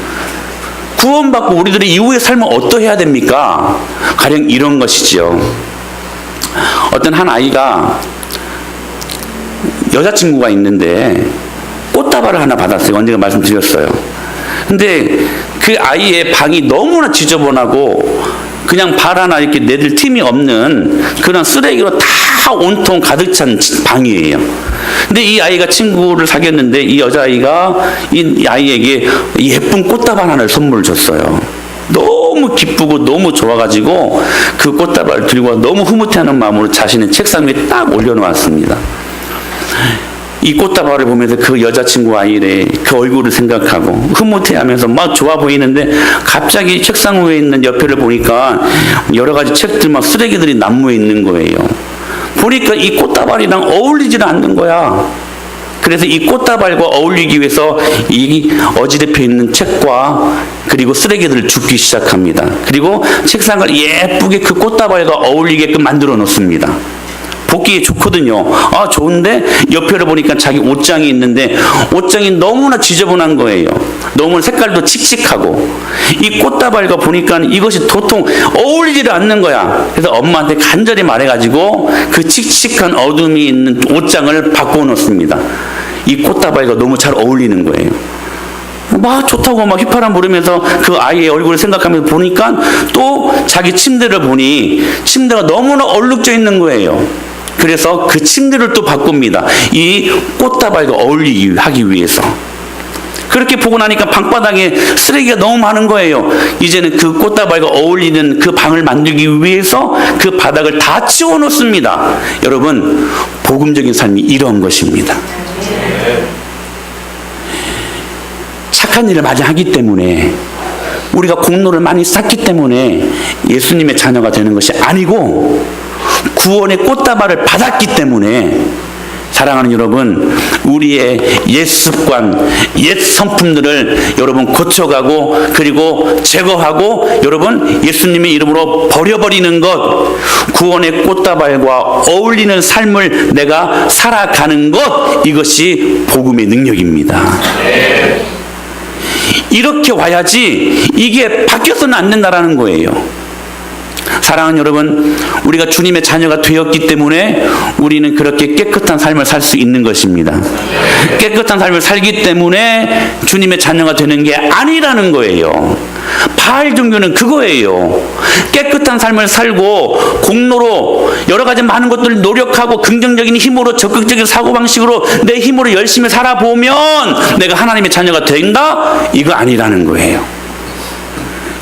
구원받고 우리들의 이후의 삶은 어떠해야 됩니까? 가령 이런 것이죠. 어떤 한 아이가 여자친구가 있는데 꽃다발을 하나 받았어요. 언젠가 말씀드렸어요. 근데 그 아이의 방이 너무나 지저분하고 그냥 발 하나 이렇게 내들 틈이 없는 그런 쓰레기로 다 온통 가득 찬 방이에요. 근데 이 아이가 친구를 사귀었는데 이 여자아이가 이 아이에게 예쁜 꽃다발 하나를 선물을 줬어요. 너무 기쁘고 너무 좋아가지고 그 꽃다발을 들고 너무 흐뭇해하는 마음으로 자신의 책상 위에 딱 올려놓았습니다. 이 꽃다발을 보면서 그 여자친구 아이의 그 얼굴을 생각하고 흐뭇해하면서 막 좋아 보이는데 갑자기 책상 위에 있는 옆에를 보니까 여러 가지 책들 막 쓰레기들이 난무해 있는 거예요. 보니까 이 꽃다발이랑 어울리지를 않는 거야. 그래서 이 꽃다발과 어울리기 위해서 이 어지럽혀 있는 책과 그리고 쓰레기들을 줍기 시작합니다. 그리고 책상을 예쁘게 그 꽃다발과 어울리게끔 만들어 놓습니다. 보기에 좋거든요. 아, 좋은데 옆에를 보니까 자기 옷장이 있는데 옷장이 너무나 지저분한 거예요. 너무 색깔도 칙칙하고 이 꽃다발과 보니까 이것이 도통 어울리지를 않는 거야. 그래서 엄마한테 간절히 말해가지고 그 칙칙한 어둠이 있는 옷장을 바꿔놓습니다. 이 꽃다발과 너무 잘 어울리는 거예요. 막 좋다고 막 휘파람 부르면서 그 아이의 얼굴을 생각하면서 보니까 또 자기 침대를 보니 침대가 너무나 얼룩져 있는 거예요. 그래서 그 침대를 또 바꿉니다. 이 꽃다발과 어울리기 하기 위해서. 그렇게 보고 나니까 방바닥에 쓰레기가 너무 많은 거예요. 이제는 그 꽃다발과 어울리는 그 방을 만들기 위해서 그 바닥을 다 치워놓습니다. 여러분, 복음적인 삶이 이런 것입니다. 착한 일을 많이 하기 때문에 우리가 공로를 많이 쌓기 때문에 예수님의 자녀가 되는 것이 아니고 구원의 꽃다발을 받았기 때문에 사랑하는 여러분, 우리의 옛 습관, 옛 성품들을 여러분 고쳐가고 그리고 제거하고 여러분 예수님의 이름으로 버려버리는 것, 구원의 꽃다발과 어울리는 삶을 내가 살아가는 것, 이것이 복음의 능력입니다. 이렇게 와야지 이게 바뀌어서는 안 된다라는 거예요. 사랑하는 여러분, 우리가 주님의 자녀가 되었기 때문에 우리는 그렇게 깨끗한 삶을 살 수 있는 것입니다. 깨끗한 삶을 살기 때문에 주님의 자녀가 되는 게 아니라는 거예요. 바알 종교는 그거예요. 깨끗한 삶을 살고 공로로 여러 가지 많은 것들을 노력하고 긍정적인 힘으로 적극적인 사고방식으로 내 힘으로 열심히 살아보면 내가 하나님의 자녀가 된다? 이거 아니라는 거예요.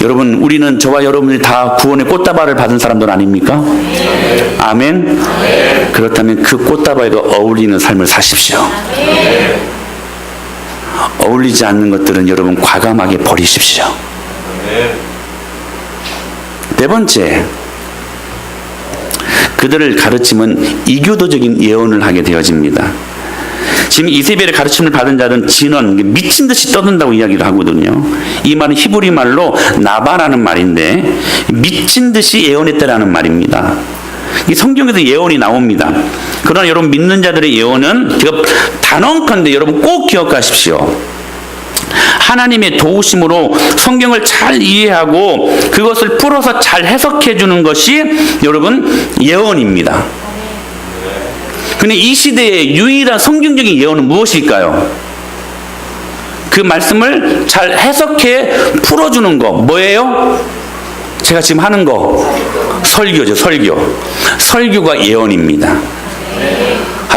여러분, 우리는 저와 여러분들이 다 구원의 꽃다발을 받은 사람들 아닙니까? 아멘? 그렇다면 그 꽃다발과 어울리는 삶을 사십시오. 어울리지 않는 것들은 여러분 과감하게 버리십시오. 네 번째, 그들을 가르치면 이교도적인 예언을 하게 되어집니다. 지금 이세벨의 가르침을 받은 자는 진언, 미친 듯이 떠든다고 이야기를 하거든요. 이 말은 히브리 말로 나바라는 말인데 미친 듯이 예언했다라는 말입니다. 이 성경에서 예언이 나옵니다. 그러나 여러분 믿는 자들의 예언은 제가 단언컨대 여러분 꼭 기억하십시오. 하나님의 도우심으로 성경을 잘 이해하고 그것을 풀어서 잘 해석해 주는 것이 여러분 예언입니다. 근데 이 시대의 유일한 성경적인 예언은 무엇일까요? 그 말씀을 잘 해석해 풀어주는 거 뭐예요? 제가 지금 하는 거 설교죠. 설교가 예언입니다.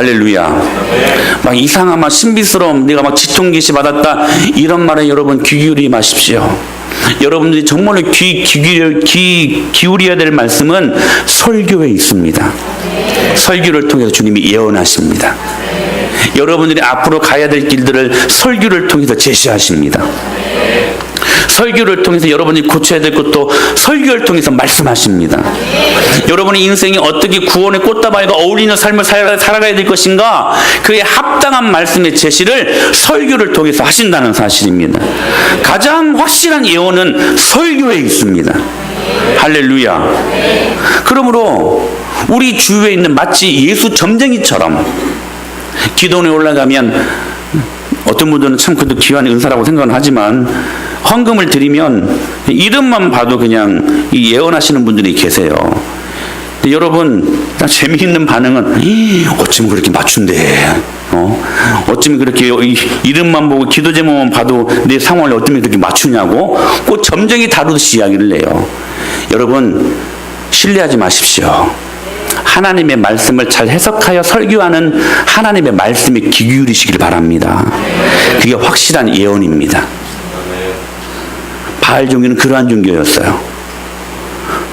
할렐루야. 막 이상한 막 신비스러움, 내가 막 지통 계시 받았다, 이런 말에 여러분 귀 기울이 마십시오. 여러분들이 정말로 귀 기울여야 될 말씀은 설교에 있습니다. 설교를 통해서 주님이 예언하십니다. 여러분들이 앞으로 가야 될 길들을 설교를 통해서 제시하십니다. 설교를 통해서 여러분이 고쳐야 될 것도 설교를 통해서 말씀하십니다. 여러분의 인생이 어떻게 구원의 꽃다발과 어울리는 삶을 살아가야 될 것인가, 그에 합당한 말씀의 제시를 설교를 통해서 하신다는 사실입니다. 가장 확실한 예언은 설교에 있습니다. 할렐루야. 그러므로 우리 주위에 있는 마치 예수 점쟁이처럼 기도원에 올라가면, 어떤 분들은 참 그것도 귀한 은사라고 생각은 하지만, 헌금을 드리면 이름만 봐도 그냥 예언하시는 분들이 계세요. 근데 여러분, 재미있는 반응은 어쩌면 그렇게 맞춘대, 어쩌면 그렇게 이름만 보고 기도 제목만 봐도 내 상황을 어쩌면 그렇게 맞추냐고 꼭 점쟁이 다루듯이 이야기를 해요. 여러분, 신뢰하지 마십시오. 하나님의 말씀을 잘 해석하여 설교하는 하나님의 말씀에 귀 기울이시길 바랍니다. 그게 확실한 예언입니다. 바알 종교는 그러한 종교였어요.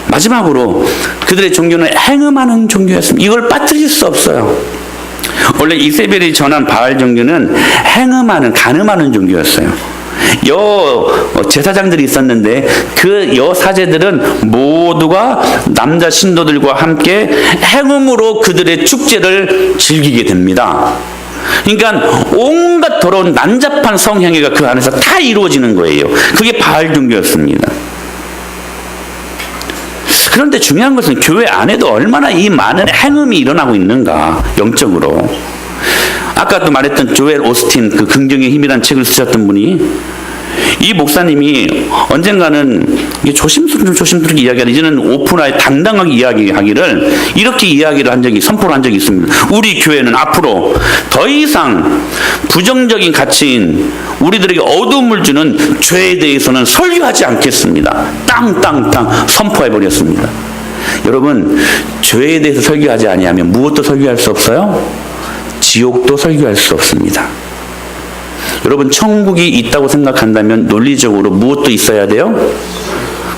마지막으로 그들의 종교는 행음하는 종교였습니다. 이걸 빠뜨릴 수 없어요. 원래 이세벨이 전한 바알 종교는 행음하는, 간음하는 종교였어요. 제사장들이 있었는데 그 여사제들은 모두가 남자 신도들과 함께 행음으로 그들의 축제를 즐기게 됩니다. 그러니까 온갖 더러운 난잡한 성행위가 그 안에서 다 이루어지는 거예요. 그게 바알 종교였습니다. 그런데 중요한 것은 교회 안에도 얼마나 이 많은 행음이 일어나고 있는가, 영적으로. 아까도 말했던 조엘 오스틴, 그 긍정의 힘이라는 책을 쓰셨던 분이, 이 목사님이 언젠가는 조심스럽게 이야기하는, 이제는 오픈하게 당당하게 이야기하기를 이렇게 이야기를 한 적이, 선포를 한 적이 있습니다. 우리 교회는 앞으로 더 이상 부정적인 가치인 우리들에게 어두움을 주는 죄에 대해서는 설교하지 않겠습니다. 땅 선포해버렸습니다. 여러분, 죄에 대해서 설교하지 아니하면 무엇도 설교할 수 없어요? 지옥도 설교할 수 없습니다. 여러분, 천국이 있다고 생각한다면 논리적으로 무엇도 있어야 돼요?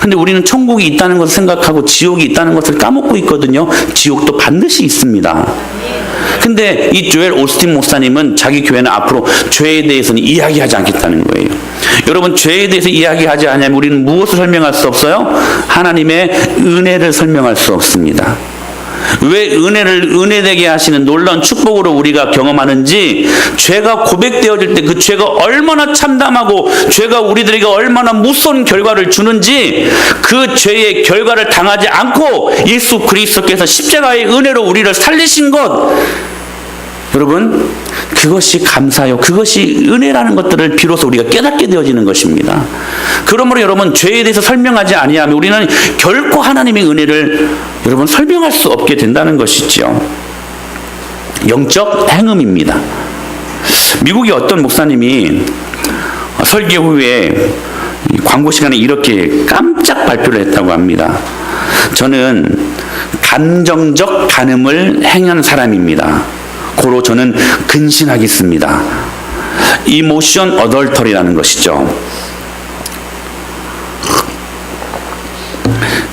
근데 우리는 천국이 있다는 것을 생각하고 지옥이 있다는 것을 까먹고 있거든요. 지옥도 반드시 있습니다. 근데 이 조엘 오스틴 목사님은 자기 교회는 앞으로 죄에 대해서는 이야기하지 않겠다는 거예요. 여러분, 죄에 대해서 이야기하지 않으면 우리는 무엇을 설명할 수 없어요? 하나님의 은혜를 설명할 수 없습니다. 왜 은혜를 은혜되게 하시는 놀라운 축복으로 우리가 경험하는지, 죄가 고백되어질 때 그 죄가 얼마나 참담하고 죄가 우리들에게 얼마나 무서운 결과를 주는지, 그 죄의 결과를 당하지 않고 예수 그리스도께서 십자가의 은혜로 우리를 살리신 것, 여러분, 그것이 감사요, 그것이 은혜라는 것들을 비로소 우리가 깨닫게 되어지는 것입니다. 그러므로 여러분, 죄에 대해서 설명하지 아니하면 우리는 결코 하나님의 은혜를 여러분 설명할 수 없게 된다는 것이죠. 영적 행음입니다. 미국의 어떤 목사님이 설교 후에 광고 시간에 이렇게 깜짝 발표를 했다고 합니다. 저는 감정적 간음을 행한 사람입니다. 고로 저는 근신하겠습니다. 이모션 어덜터리라는 것이죠.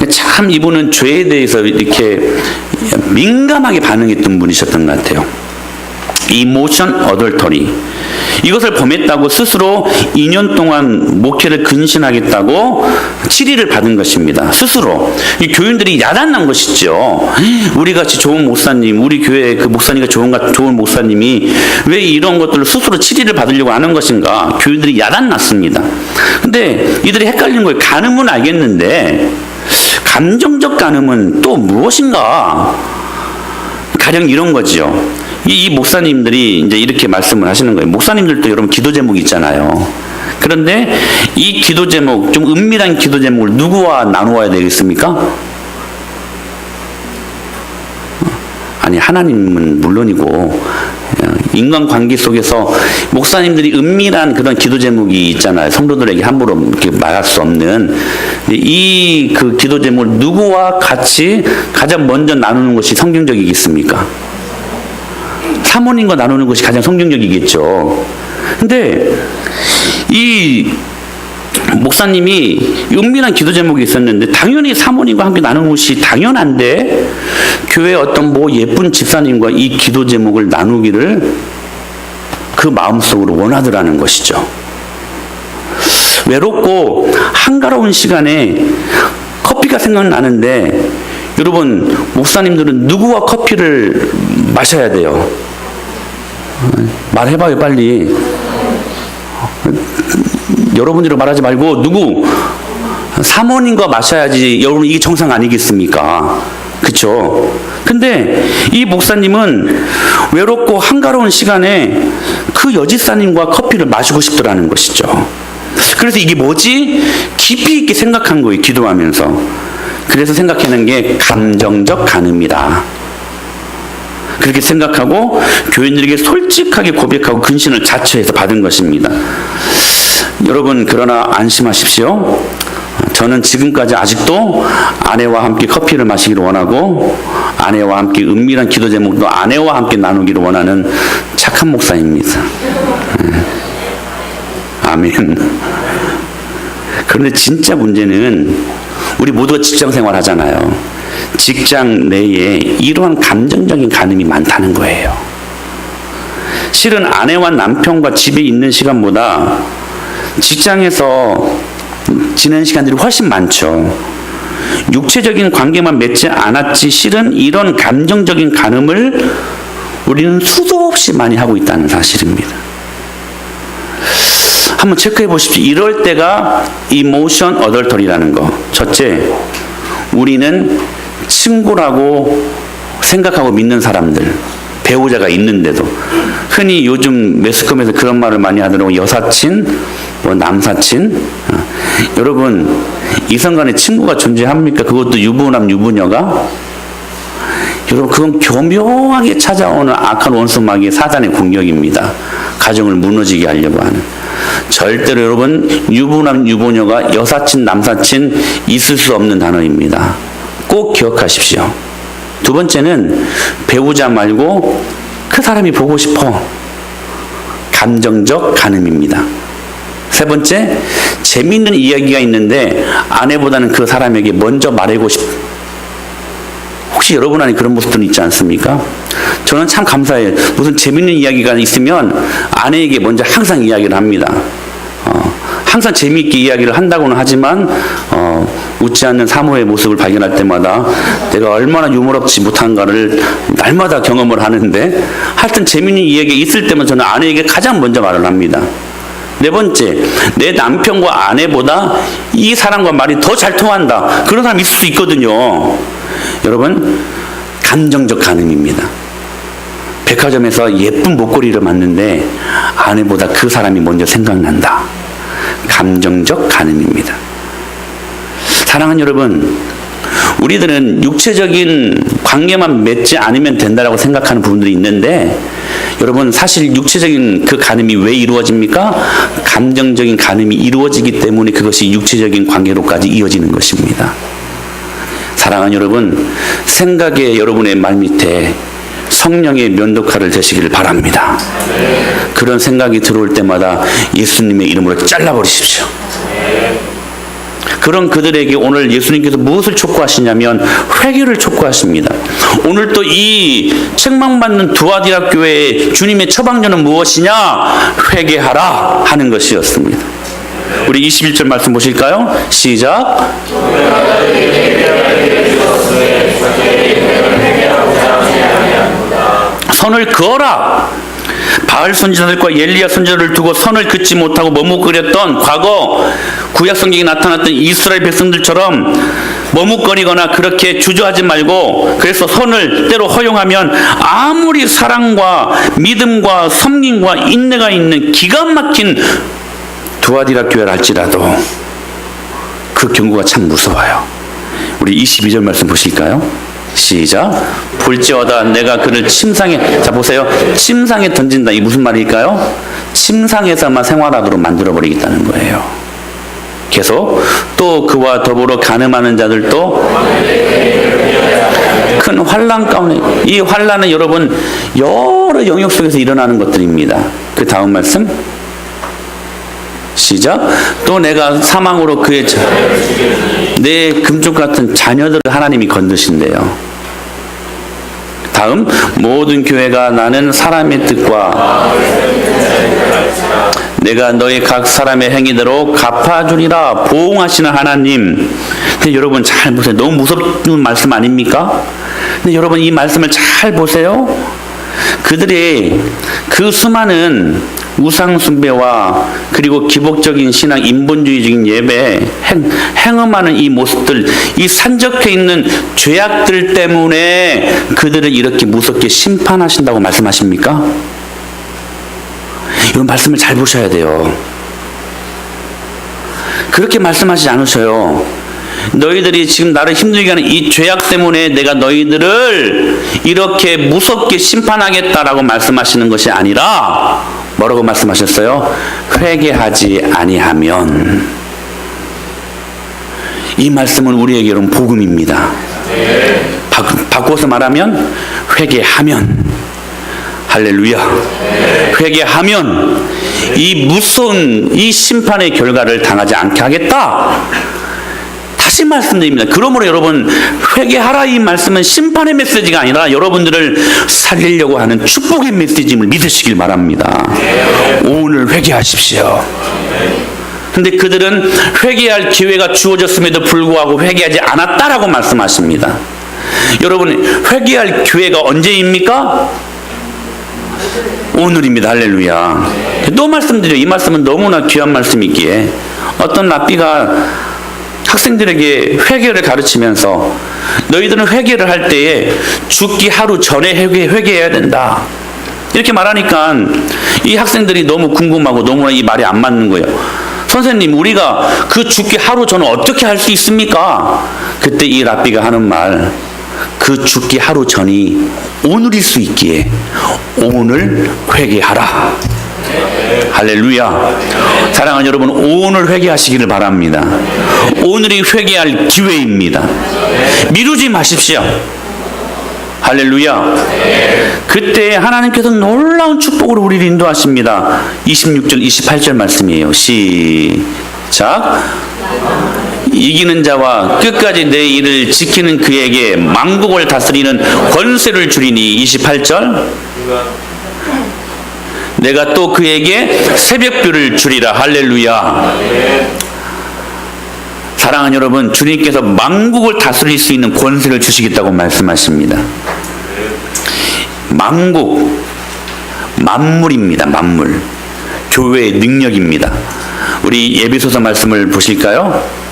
참 이분은 죄에 대해서 이렇게 민감하게 반응했던 분이셨던 것 같아요. 이모션 어덜터리, 이것을 범했다고 스스로 2년 동안 목회를 근신하겠다고 질의를 받은 것입니다. 스스로 이 교인들이 야단난 것이죠. 우리 같이 좋은 목사님, 우리 교회 그 목사님과 좋은 목사님이 왜 이런 것들을 스스로 질의를 받으려고 하는 것인가, 교인들이 야단났습니다. 근데 이들이 헷갈리는 거예요. 간음은 알겠는데 감정적 간음은 또 무엇인가? 가령 이런 거죠. 이 목사님들이 이제 이렇게 말씀을 하시는 거예요. 목사님들도 여러분 기도 제목이 있잖아요. 그런데 이 기도 제목, 좀 은밀한 기도 제목을 누구와 나누어야 되겠습니까? 아니, 하나님은 물론이고 인간관계 속에서 목사님들이 은밀한 그런 기도 제목이 있잖아요. 성도들에게 함부로 이렇게 말할 수 없는 이 그 기도 제목을 누구와 같이 가장 먼저 나누는 것이 성경적이겠습니까? 사모님과 나누는 것이 가장 성경적이겠죠. 근데 이 목사님이 은밀한 기도 제목이 있었는데 당연히 사모님과 함께 나누는 것이 당연한데 교회 어떤 뭐 예쁜 집사님과 이 기도 제목을 나누기를 그 마음속으로 원하더라는 것이죠. 외롭고 한가로운 시간에 커피가 생각나는데 여러분 목사님들은 누구와 커피를 마셔야 돼요? 말해봐요 빨리. 여러분들이 말하지 말고 누구? 사모님과 마셔야지. 여러분 이게 정상 아니겠습니까? 그쵸? 근데 이 목사님은 외롭고 한가로운 시간에 그 여집사님과 커피를 마시고 싶더라는 것이죠. 그래서 이게 뭐지? 깊이 있게 생각한 거예요. 기도하면서. 그래서 생각하는 게 감정적 간음이다. 그렇게 생각하고 교인들에게 솔직하게 고백하고 근신을 자처해서 받은 것입니다. 여러분 그러나 안심하십시오. 저는 지금까지 아직도 아내와 함께 커피를 마시기를 원하고 아내와 함께 은밀한 기도 제목도 아내와 함께 나누기를 원하는 착한 목사입니다. 아멘. 그런데 진짜 문제는 우리 모두가 직장 생활 하잖아요. 직장 내에 이러한 감정적인 간음이 많다는 거예요. 실은 아내와 남편과 집에 있는 시간보다 직장에서 지내는 시간들이 훨씬 많죠. 육체적인 관계만 맺지 않았지 실은 이런 감정적인 간음을 우리는 수도 없이 많이 하고 있다는 사실입니다. 한번 체크해 보십시오. 이럴 때가 emotion adultery라는 거. 첫째, 우리는 친구라고 생각하고 믿는 사람들, 배우자가 있는데도 흔히 요즘 매스컴에서 그런 말을 많이 하더라고요. 여사친, 뭐 남사친. 여러분 이성간에 친구가 존재합니까? 그것도 유부남 유부녀가? 여러분 그건 교묘하게 찾아오는 악한 원수마귀의 사단의 공격입니다. 가정을 무너지게 하려고 하는. 절대로 여러분 유부남 유부녀가 여사친 남사친 있을 수 없는 단어입니다. 꼭 기억하십시오. 두 번째는 배우자 말고 그 사람이 보고 싶어. 감정적 간음입니다. 세 번째, 재미있는 이야기가 있는데 아내보다는 그 사람에게 먼저 말하고 싶. 혹시 여러분 안에 그런 모습들은 있지 않습니까? 저는 참 감사해요. 무슨 재미있는 이야기가 있으면 아내에게 먼저 항상 이야기를 합니다. 항상 재미있게 이야기를 한다고는 하지만 웃지 않는 사모의 모습을 발견할 때마다 내가 얼마나 유머롭지 못한가를 날마다 경험을 하는데 하여튼 재미있는 이야기가 있을 때만 저는 아내에게 가장 먼저 말을 합니다. 네 번째, 내 남편과 아내보다 이 사람과 말이 더 잘 통한다. 그런 사람 있을 수 있거든요. 여러분, 감정적 간음입니다. 백화점에서 예쁜 목걸이를 봤는데 아내보다 그 사람이 먼저 생각난다. 감정적 간음입니다. 사랑하는 여러분, 우리들은 육체적인 관계만 맺지 않으면 된다고 생각하는 부분들이 있는데 여러분 사실 육체적인 그 간음이 왜 이루어집니까? 감정적인 간음이 이루어지기 때문에 그것이 육체적인 관계로까지 이어지는 것입니다. 사랑하는 여러분, 생각의 여러분의 말밑에 성령의 면도칼을 대시기를 바랍니다. 그런 생각이 들어올 때마다 예수님의 이름으로 잘라버리십시오. 그런 그들에게 오늘 예수님께서 무엇을 촉구하시냐면 회개를 촉구하십니다. 오늘 또 이 책망받는 두아디라 교회의 주님의 처방전은 무엇이냐? 회개하라 하는 것이었습니다. 우리 21절 말씀 보실까요? 시작. 선을 그어라. 바알 선지자들과 엘리야 선지자를 두고 선을 긋지 못하고 머뭇거렸던 과거 구약 성경에 나타났던 이스라엘 백성들처럼 머뭇거리거나 그렇게 주저하지 말고 그래서 선을 때로 허용하면 아무리 사랑과 믿음과 섬김과 인내가 있는 기가 막힌 두아디라 교회를 할지라도 그 경고가 참 무서워요. 우리 22절 말씀 보실까요? 시작. 볼지어다 내가 그를 침상에, 자 보세요, 침상에 던진다. 이 무슨 말일까요? 침상에서만 생활하도록 만들어버리겠다는 거예요. 계속 또 그와 더불어 간음하는 자들도 큰 환난 가운데, 이 환난은 여러분 여러 영역 속에서 일어나는 것들입니다. 그 다음 말씀 시작. 또 내가 사망으로 그의 내 금쪽 같은 자녀들을 하나님이 건드신대요. 다음, 모든 교회가 나는 사람의 뜻과 내가 너희 각 사람의 행위대로 갚아주리라 보응하시는 하나님. 근데 여러분 잘 보세요. 너무 무섭는 말씀 아닙니까? 근데 여러분 이 말씀을 잘 보세요. 그들의 그 수많은 우상 숭배와 그리고 기복적인 신앙, 인본주의적인 예배, 행음하는 이 모습들, 이 산적해 있는 죄악들 때문에 그들을 이렇게 무섭게 심판하신다고 말씀하십니까? 이 말씀을 잘 보셔야 돼요. 그렇게 말씀하시지 않으셔요. 너희들이 지금 나를 힘들게 하는 이 죄악 때문에 내가 너희들을 이렇게 무섭게 심판하겠다라고 말씀하시는 것이 아니라 뭐라고 말씀하셨어요? 회개하지 아니하면. 이 말씀은 우리에게 여러분 복음입니다. 바꿔서 말하면 회개하면. 할렐루야. 회개하면 이 무서운 이 심판의 결과를 당하지 않게 하겠다. 다시 말씀드립니다. 그러므로 여러분 회개하라 이 말씀은 심판의 메시지가 아니라 여러분들을 살리려고 하는 축복의 메시지임을 믿으시길 바랍니다. 오늘 회개하십시오. 근데 그들은 회개할 기회가 주어졌음에도 불구하고 회개하지 않았다라고 말씀하십니다. 여러분 회개할 기회가 언제입니까? 오늘입니다. 할렐루야. 또 말씀드려요. 이 말씀은 너무나 귀한 말씀이기에 어떤 랍비가 학생들에게 회개를 가르치면서 너희들은 회개를 할 때에 죽기 하루 전에 회개해야 된다. 이렇게 말하니까 이 학생들이 너무 궁금하고 너무나 이 말이 안 맞는 거예요. 선생님, 우리가 그 죽기 하루 전에 어떻게 할 수 있습니까? 그때 이 랍비가 하는 말, 그 죽기 하루 전이 오늘일 수 있기에 오늘 회개하라. 할렐루야. 사랑하는 여러분, 오늘 회개하시기를 바랍니다. 오늘이 회개할 기회입니다. 미루지 마십시오. 할렐루야. 그때 하나님께서 놀라운 축복으로 우리를 인도하십니다. 26절 28절 말씀이에요. 시작. 이기는 자와 끝까지 내 일을 지키는 그에게 만국을 다스리는 권세를 주리니. 28절. 내가 또 그에게 새벽뷰를 주리라. 할렐루야. 사랑하는 여러분, 주님께서 만국을 다스릴 수 있는 권세를 주시겠다고 말씀하십니다. 만국, 만물입니다. 만물. 교회의 능력입니다. 우리 예비소서 말씀을 보실까요?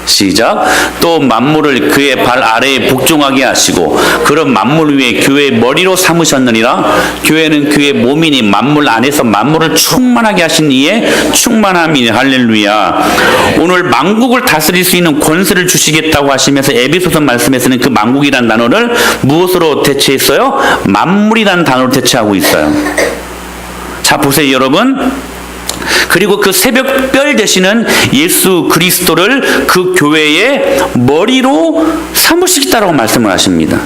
시작. 또 만물을 그의 발 아래에 복종하게 하시고 그런 만물 위에 교회의 머리로 삼으셨느니라. 교회는 그의 몸이니 만물 안에서 만물을 충만하게 하신 이에 충만함이니. 할렐루야. 오늘 만국을 다스릴 수 있는 권세를 주시겠다고 하시면서 에베소서 말씀에서는 그 만국이란 단어를 무엇으로 대체했어요? 만물이란 단어로 대체하고 있어요. 자, 보세요 여러분. 그리고 그 새벽별 되시는 예수 그리스도를 그 교회의 머리로 삼으시겠다라고 말씀을 하십니다.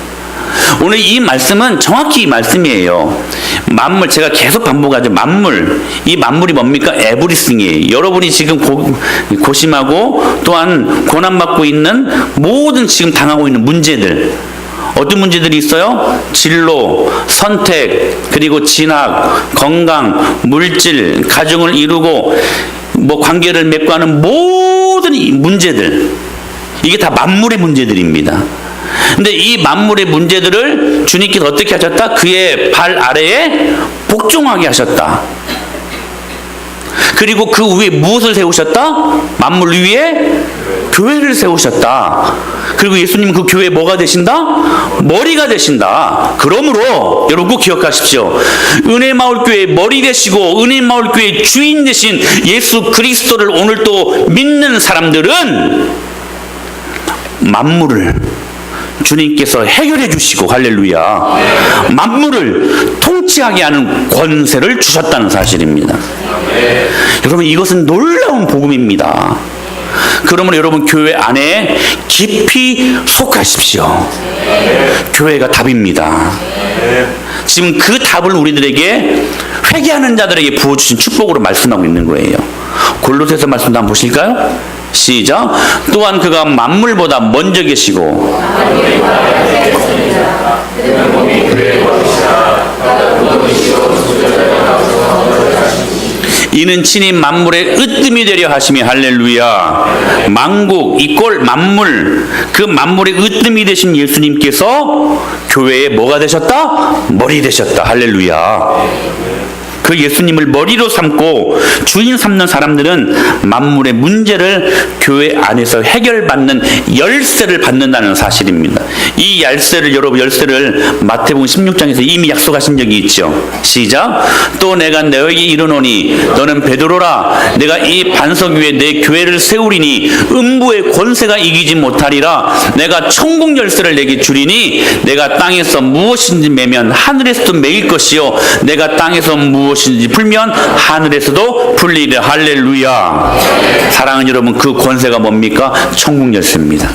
오늘 이 말씀은 정확히 이 말씀이에요. 만물, 제가 계속 반복하죠. 만물, 이 만물이 뭡니까? 에브리싱이에요. 여러분이 지금 고심하고 또한 고난받고 있는 모든 지금 당하고 있는 문제들, 어떤 문제들이 있어요? 진로, 선택, 그리고 진학, 건강, 물질, 가정을 이루고 관계를 맺고 하는 모든 이 문제들, 이게 다 만물의 문제들입니다. 근데 이 만물의 문제들을 주님께서 어떻게 하셨다? 그의 발 아래에 복종하게 하셨다. 그리고 그 위에 무엇을 세우셨다? 만물 위에 교회를 세우셨다. 그리고 예수님은 그 교회에 뭐가 되신다? 머리가 되신다. 그러므로 여러분 꼭 기억하십시오. 은혜마을교회의 머리 되시고 은혜마을교회의 주인 되신 예수 그리스도를 오늘 또 믿는 사람들은 만물을 주님께서 해결해 주시고, 할렐루야, 만물을 통치하게 하는 권세를 주셨다는 사실입니다. 여러분, 이것은 놀라운 복음입니다. 그러므로 여러분 교회 안에 깊이 속하십시오. 교회가 답입니다. 지금 그 답을 우리들에게 회개하는 자들에게 부어주신 축복으로 말씀하고 있는 거예요. 골로새서 말씀도 한번 보실까요? 시작. 또한 그가 만물보다 먼저 계시고 이는 친히 만물의 으뜸이 되려 하시며 할렐루야. 만국 이꼴 만물, 그 만물의 으뜸이 되신 예수님께서 교회에 뭐가 되셨다? 머리 되셨다. 할렐루야. 그 예수님을 머리로 삼고 주인 삼는 사람들은 만물의 문제를 교회 안에서 해결받는 열쇠를 받는다는 사실입니다. 이 열쇠를 열쇠를 마태복음 16장에서 이미 약속하신 적이 있죠. 시작. 또 내가 너에게 이르노니 너는 베드로라. 내가 이 반석 위에 내 교회를 세우리니 음부의 권세가 이기지 못하리라. 내가 천국 열쇠를 내게 주리니 내가 땅에서 무엇인지 매면 하늘에서도 매일 것이요 내가 땅에서 무엇인지 풀면 하늘에서도 풀리리라. 할렐루야. 사랑하는 여러분, 그 권세가 뭡니까? 천국 열쇠입니다.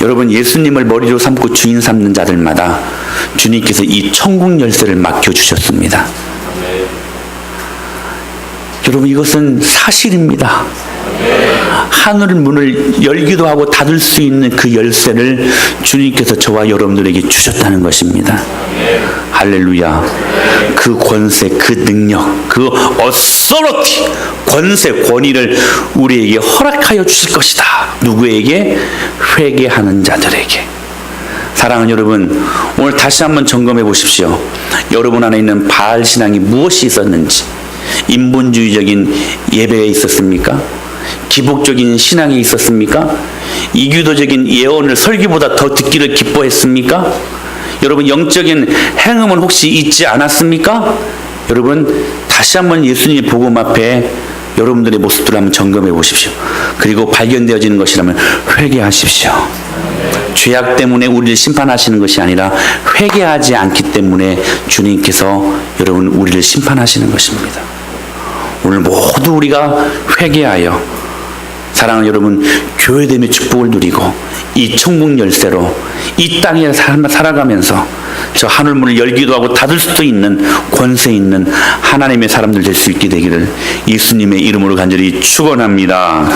여러분, 예수님을 머리로 삼고 주인 삼는 자들마다 주님께서 이 천국 열쇠를 맡겨주셨습니다. 여러분, 이것은 사실입니다. 하늘 문을 열기도 하고 닫을 수 있는 그 열쇠를 주님께서 저와 여러분들에게 주셨다는 것입니다. 할렐루야. 그 권세, 그 능력, 그 authority, 권세, 권위를 우리에게 허락하여 주실 것이다. 누구에게? 회개하는 자들에게. 사랑하는 여러분, 오늘 다시 한번 점검해 보십시오. 여러분 안에 있는 바알 신앙이 무엇이 있었는지. 인본주의적인 예배에 있었습니까? 기복적인 신앙이 있었습니까? 이교도적인 예언을 설교보다 더 듣기를 기뻐했습니까? 여러분, 영적인 행음은 혹시 있지 않았습니까? 여러분, 다시 한번 예수님의 복음 앞에 여러분들의 모습들을 한번 점검해 보십시오. 그리고 발견되어지는 것이라면 회개하십시오. 죄악 때문에 우리를 심판하시는 것이 아니라 회개하지 않기 때문에 주님께서 여러분 우리를 심판하시는 것입니다. 오늘 모두 우리가 회개하여 사랑하는 여러분, 교회됨의 축복을 누리고 이 천국 열쇠로 이 땅에 살아가면서 저 하늘문을 열기도 하고 닫을 수도 있는 권세 있는 하나님의 사람들 될 수 있게 되기를 예수님의 이름으로 간절히 축원합니다.